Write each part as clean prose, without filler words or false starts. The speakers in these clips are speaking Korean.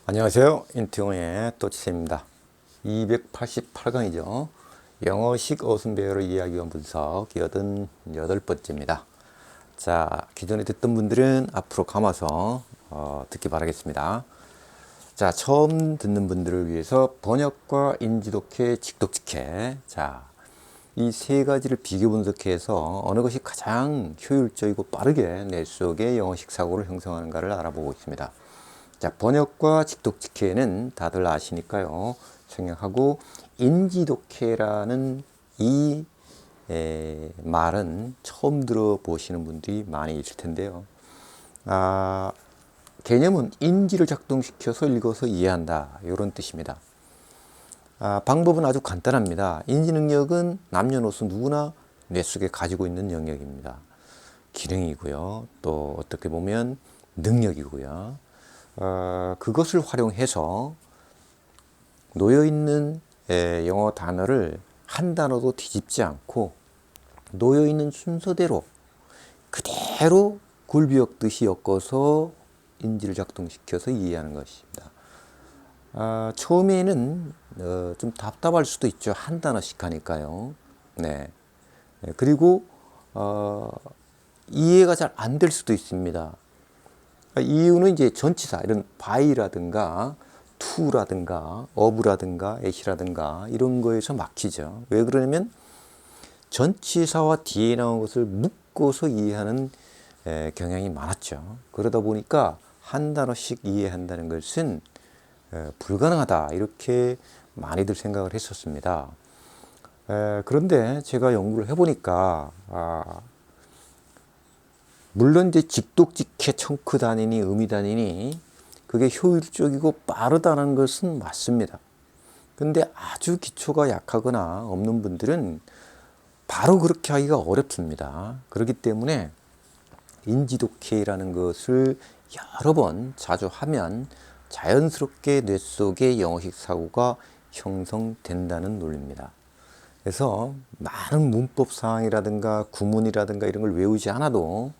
안녕하세요. 인투영의 또치쌤입니다. 288강이죠. 영어식 어순배열을 이해하기 위한 분석 88번째입니다. 자, 기존에 듣던 분들은 앞으로 감아서 듣기 바라겠습니다. 자, 처음 듣는 분들을 위해서 번역과 인지독해, 직독직해. 자, 이 세 가지를 비교 분석해서 어느 것이 가장 효율적이고 빠르게 뇌 속의 영어식 사고를 형성하는가를 알아보고 있습니다. 자, 번역과 직독직해는 다들 아시니까요. 생략하고 인지독해라는 이 말은 처음 들어보시는 분들이 많이 있을 텐데요. 개념은 인지를 작동시켜서 읽어서 이해한다, 이런 뜻입니다. 방법은 아주 간단합니다. 인지 능력은 남녀노소 누구나 뇌 속에 가지고 있는 영역입니다. 기능이고요. 또 어떻게 보면 능력이고요. 그것을 활용해서 놓여있는 영어 단어를 한 단어도 뒤집지 않고 놓여있는 순서대로 그대로 굴비역듯이 엮어서 인지를 작동시켜서 이해하는 것입니다. 처음에는 좀 답답할 수도 있죠. 한 단어씩 하니까요. 네. 그리고 이해가 잘 안 될 수도 있습니다. 이유는 이제 전치사, 이런 by라든가 to라든가 of라든가 at라든가 이런 거에서 막히죠. 왜 그러냐면 전치사와 뒤에 나온 것을 묶어서 이해하는 경향이 많았죠. 그러다 보니까 한 단어씩 이해한다는 것은 불가능하다, 이렇게 많이들 생각을 했었습니다. 그런데 제가 연구를 해보니까 물론 이제 직독직해, 청크 단위니 의미 단위니 그게 효율적이고 빠르다는 것은 맞습니다. 근데 아주 기초가 약하거나 없는 분들은 바로 그렇게 하기가 어렵습니다. 그렇기 때문에 인지독해라는 것을 여러 번 자주 하면 자연스럽게 뇌 속에 영어식 사고가 형성된다는 논리입니다. 그래서 많은 문법 사항이라든가 구문이라든가 이런 걸 외우지 않아도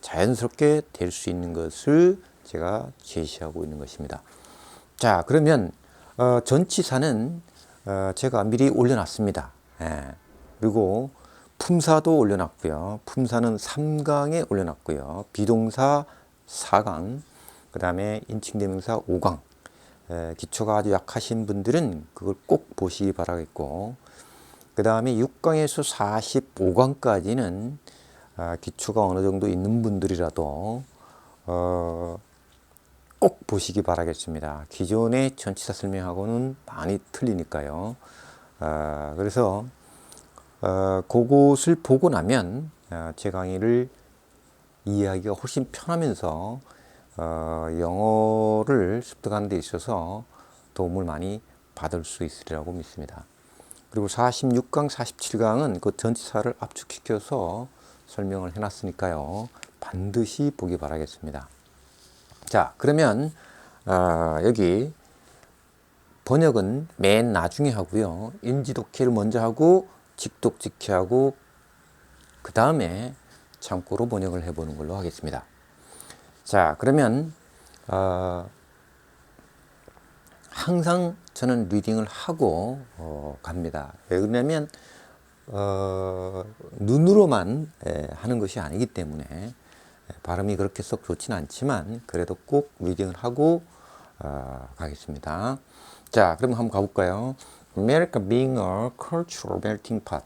자연스럽게 될 수 있는 것을 제가 제시하고 있는 것입니다. 자, 그러면 전치사는 제가 미리 올려놨습니다. 그리고 품사도 올려놨고요. 품사는 3강에 올려놨고요. 비동사 4강, 그 다음에 인칭대명사 5강. 기초가 아주 약하신 분들은 그걸 꼭 보시기 바라겠고, 그 다음에 6강에서 45강까지는 기초가 어느 정도 있는 분들이라도 꼭 보시기 바라겠습니다. 기존의 전치사 설명하고는 많이 틀리니까요. 그래서 그것을 보고 나면 제 강의를 이해하기가 훨씬 편하면서 영어를 습득하는 데 있어서 도움을 많이 받을 수 있으리라고 믿습니다. 그리고 46강, 47강은 그 전치사를 압축시켜서 설명을 해놨으니까요. 반드시 보기 바라겠습니다. 자, 그러면 여기 번역은 맨 나중에 하고요. 인지독해를 먼저 하고 직독직해하고 그 다음에 참고로 번역을 해보는 걸로 하겠습니다. 자, 그러면 항상 저는 리딩을 하고 갑니다. 왜 그러냐면 눈으로만 하는 것이 아니기 때문에 발음이 그렇게 썩 좋진 않지만 그래도 꼭 리딩을 하고 가겠습니다. 자, 그럼 한번 가볼까요? America being a cultural melting pot,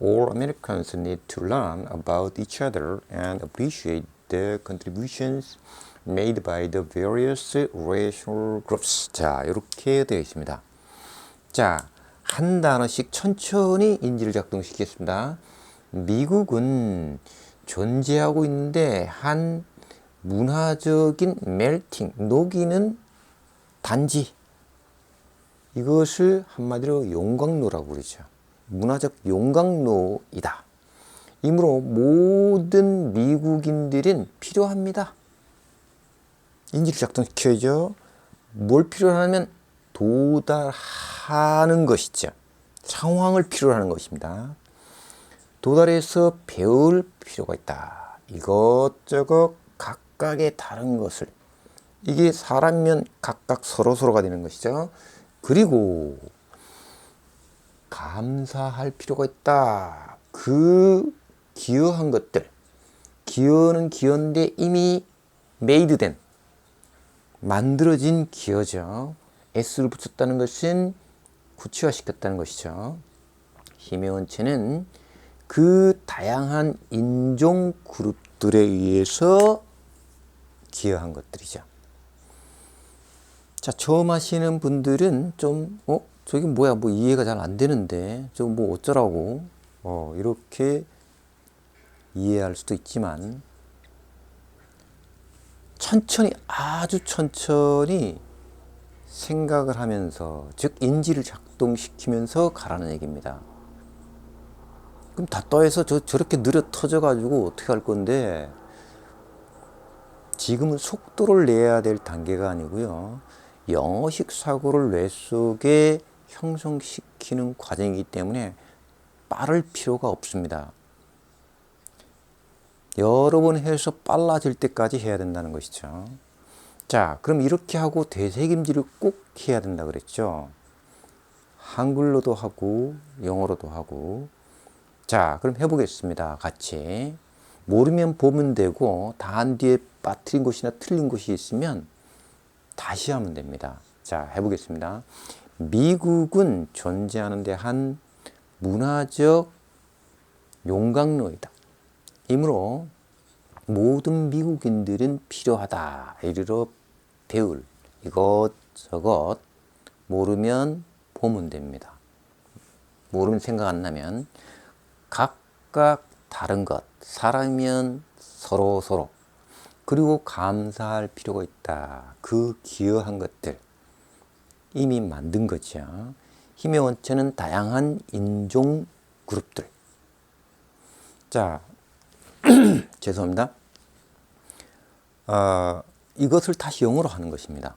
all Americans need to learn about each other and appreciate the contributions made by the various racial groups. 자, 이렇게 되어 있습니다. 자, 한 단어씩 천천히 인지를 작동시키겠습니다. 미국은 존재하고 있는데 한 문화적인 멜팅, 녹이는 단지, 이것을 한마디로 용광로라고 그러죠. 문화적 용광로이다. 이므로 모든 미국인들은 필요합니다. 인지를 작동시켜야죠. 뭘 필요로 하냐면 도달하는 것이죠. 상황을 필요로 하는 것입니다. 도달해서 배울 필요가 있다. 이것저것 각각의 다른 것을 이게 사람이면 각각 서로서로가 되는 것이죠. 그리고 감사할 필요가 있다. 그 기여한 것들, 기여는 기여인데 이미 메이드 된, 만들어진 기여죠. S를 붙였다는 것은 구체화시켰다는 것이죠. 힘의 원체는 그 다양한 인종 그룹들에 의해서 기여한 것들이죠. 자, 처음 하시는 분들은 좀, 저게 뭐야, 뭐 이해가 잘 안 되는데, 저 뭐 어쩌라고, 이렇게 이해할 수도 있지만, 천천히, 아주 천천히 생각을 하면서, 즉, 인지를 작동시키면서 가라는 얘기입니다. 그럼 다 떠해서 저렇게 느려 터져가지고 어떻게 할 건데, 지금은 속도를 내야 될 단계가 아니고요. 영어식 사고를 뇌 속에 형성시키는 과정이기 때문에 빠를 필요가 없습니다. 여러 번 해서 빨라질 때까지 해야 된다는 것이죠. 자, 그럼 이렇게 하고 되새김질을 꼭 해야 된다 그랬죠. 한글로도 하고 영어로도 하고. 자, 그럼 해보겠습니다. 같이. 모르면 보면 되고 다 한 뒤에 빠뜨린 곳이나 틀린 곳이 있으면 다시 하면 됩니다. 자, 해보겠습니다. 미국은 존재하는데 한 문화적 용광로이다. 이므로 모든 미국인들은 필요하다. 이르러 배울 이것저것 모르면 보면 됩니다. 모르면 생각 안 나면 각각 다른 것, 사람이면 서로 그리고 감사할 필요가 있다. 그 기여한 것들 이미 만든 거죠. 힘의 원체는 다양한 인종 그룹들. 자, 죄송합니다. 이것을 다시 영어로 하는 것입니다.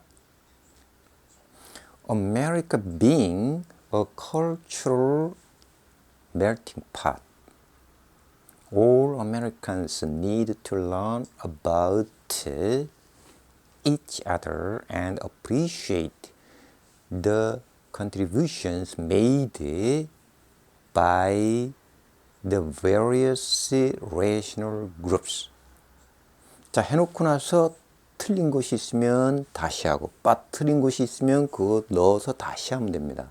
America being a cultural melting pot. All Americans need to learn about each other and appreciate the contributions made by the various racial groups. 자, 해놓고 나서 틀린 것이 있으면 다시 하고 빠뜨린 것이 있으면 그거 넣어서 다시 하면 됩니다.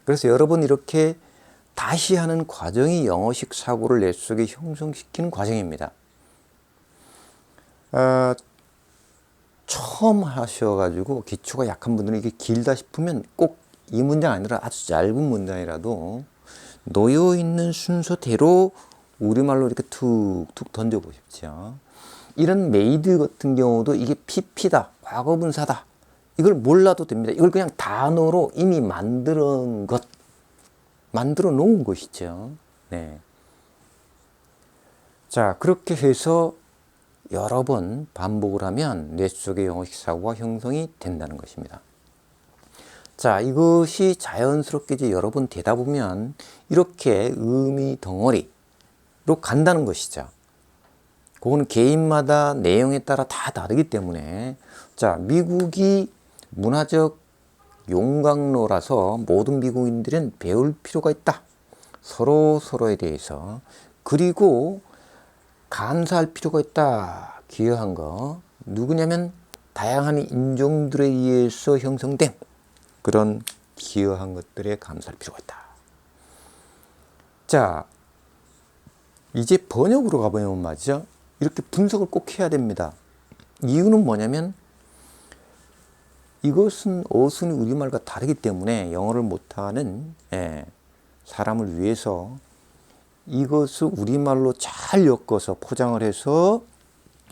그래서 여러분 이렇게 다시 하는 과정이 영어식 사고를 뇌 속에 형성시키는 과정입니다. 처음 하셔가지고 기초가 약한 분들은 이게 길다 싶으면 꼭 이 문장 아니라 아주 짧은 문장이라도 놓여있는 순서대로 우리말로 이렇게 툭툭 던져보십시오. 이런 메이드 같은 경우도 이게 PP다, 과거분사다. 이걸 몰라도 됩니다. 이걸 그냥 단어로 이미 만들어 놓은 것이죠. 네. 자, 그렇게 해서 여러 번 반복을 하면 뇌 속의 영어식 사고가 형성이 된다는 것입니다. 자, 이것이 자연스럽게 이제 여러 번 되다 보면 이렇게 의미 덩어리로 간다는 것이죠. 그거는 개인마다 내용에 따라 다 다르기 때문에, 자, 미국이 문화적 용광로라서 모든 미국인들은 배울 필요가 있다. 서로에 대해서. 그리고 감사할 필요가 있다. 기여한 거. 누구냐면 다양한 인종들에 의해서 형성된 그런 기여한 것들에 감사할 필요가 있다. 자, 이제 번역으로 가보면 말이죠. 이렇게 분석을 꼭 해야 됩니다. 이유는 뭐냐면 이것은 어순이 우리말과 다르기 때문에 영어를 못하는 사람을 위해서 이것을 우리말로 잘 엮어서 포장을 해서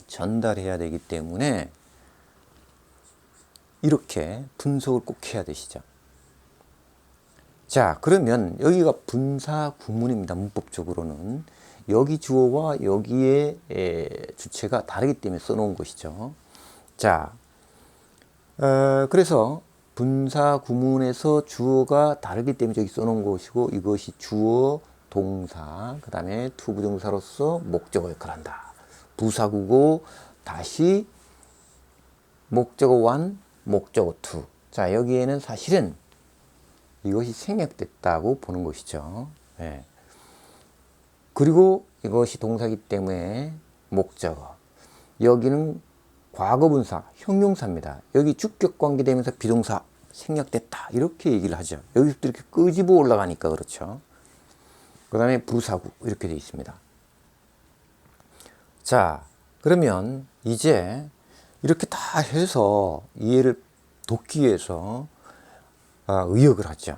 전달해야 되기 때문에 이렇게 분석을 꼭 해야 되시죠. 자, 그러면 여기가 분사 구문입니다. 문법적으로는. 여기 주어와 여기에 주체가 다르기 때문에 써놓은 것이죠. 자, 그래서 분사 구문에서 주어가 다르기 때문에 저기 써놓은 것이고 이것이 주어, 동사, 그 다음에 투부정사로서 목적어 역할을 한다. 부사구고 다시 목적어 1, 목적어 2. 자, 여기에는 사실은 이것이 생략됐다고 보는 것이죠. 예. 그리고 이것이 동사이기 때문에 목적어. 여기는 과거분사, 형용사입니다. 여기 주격 관계되면서 비동사 생략됐다. 이렇게 얘기를 하죠. 여기서부터 이렇게 끄집어 올라가니까 그렇죠. 그 다음에 부사구 이렇게 되어 있습니다. 자, 그러면 이제 이렇게 다 해서 이해를 돕기 위해서 의역을 하죠.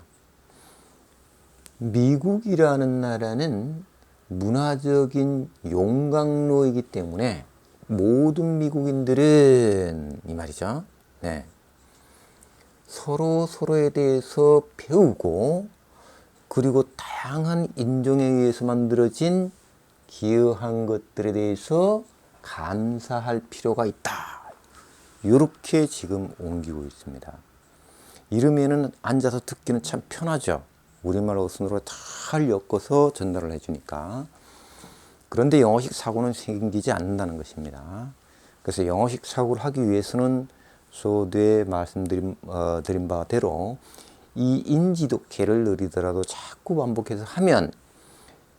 미국이라는 나라는 문화적인 용광로이기 때문에 모든 미국인들은 이 말이죠. 네. 서로에 대해서 배우고 그리고 다양한 인종에 의해서 만들어진 기여한 것들에 대해서 감사할 필요가 있다. 이렇게 지금 옮기고 있습니다. 이러면은 앉아서 듣기는 참 편하죠. 우리말 어순으로 잘 엮어서 전달을 해주니까. 그런데 영어식 사고는 생기지 않는다는 것입니다. 그래서 영어식 사고를 하기 위해서는 소두에 말씀드린 바대로 이 인지독해를 느리더라도 자꾸 반복해서 하면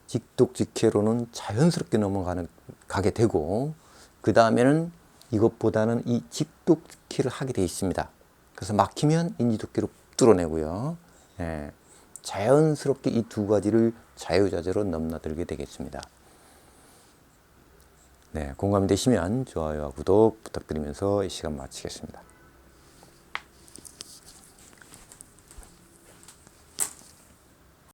직독직해로는 자연스럽게 넘어가게 되고 그 다음에는 이것보다는 이 직독직해를 하게 되어 있습니다. 그래서 막히면 인지독해로 뚫어내고요. 예, 자연스럽게 이 두 가지를 자유자재로 넘나들게 되겠습니다. 네, 공감되시면 좋아요와 구독 부탁드리면서 이 시간 마치겠습니다.